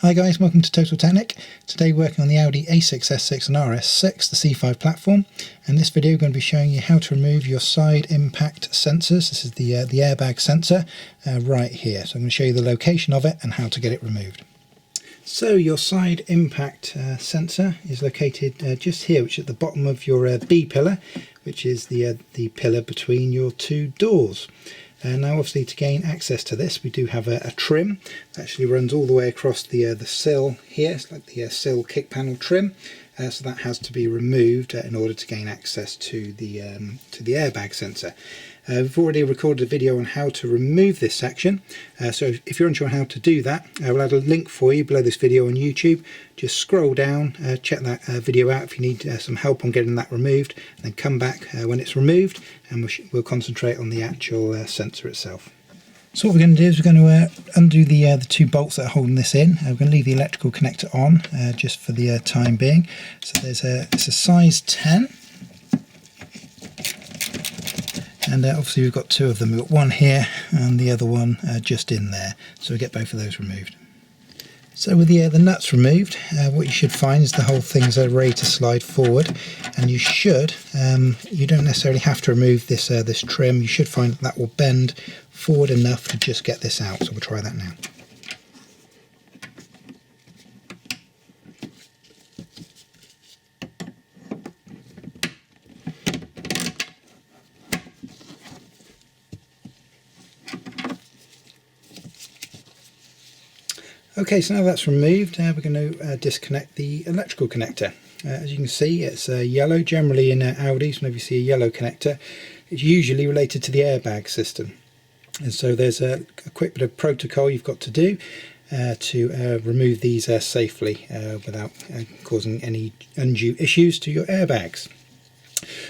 Hi guys, welcome to Total Technik. Today working on the Audi A6, S6 and RS6, the C5 platform. In this video we're going to be showing you how to remove your side impact sensors. This is the airbag sensor right here. So I'm going to show you the location of it and how to get it removed. So your side impact sensor is located just here, which is at the bottom of your B pillar, which is the pillar between your two doors. Now obviously to gain access to this we do have a trim that actually runs all the way across the sill here. It's like the sill kick panel trim, so that has to be removed in order to gain access to the airbag sensor. We've already recorded a video on how to remove this section, so if you're unsure how to do that, we'll add a link for you below this video on YouTube. Just scroll down, check that video out if you need some help on getting that removed, and then come back when it's removed and we'll concentrate on the actual sensor itself. So what we're going to do is we're going to undo the two bolts that are holding this in. We're going to leave the electrical connector on just for the time being. So it's a size 10. And obviously we've got two of them. We've got one here and the other one just in there. So we get both of those removed. So with the nuts removed, what you should find is the whole thing's ready to slide forward, and you should, you don't necessarily have to remove this this trim. You should find that will bend forward enough to just get this out. So we'll try that now. Okay, so now that's removed, we're going to disconnect the electrical connector. As you can see, it's yellow. Generally in Audis, whenever you see a yellow connector, it's usually related to the airbag system. And so there's a quick bit of protocol you've got to do to remove these safely without causing any undue issues to your airbags.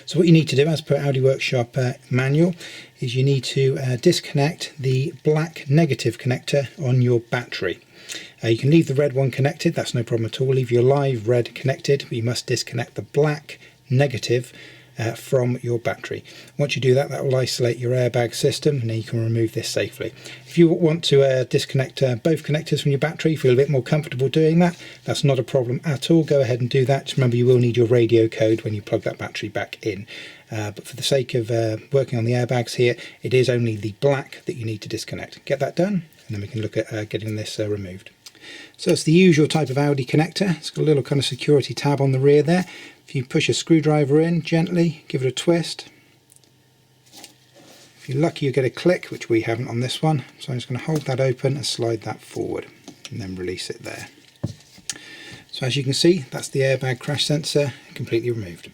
So what you need to do, as per Audi Workshop manual, is you need to disconnect the black negative connector on your battery. You can leave the red one connected, that's no problem at all. Leave your live red connected, but you must disconnect the black negative from your battery. Once you do that, that will isolate your airbag system, and then you can remove this safely. If you want to disconnect both connectors from your battery, feel a bit more comfortable doing that, that's not a problem at all. Go ahead and do that. Just remember, you will need your radio code when you plug that battery back in. But for the sake of working on the airbags here, it is only the black that you need to disconnect. Get that done, and then we can look at getting this removed. So it's the usual type of Audi connector. It's got a little kind of security tab on the rear there. If you push a screwdriver in gently, give it a twist. If you're lucky, you get a click, which we haven't on this one. So I'm just going to hold that open and slide that forward, and then release it there. So as you can see, that's the airbag crash sensor completely removed.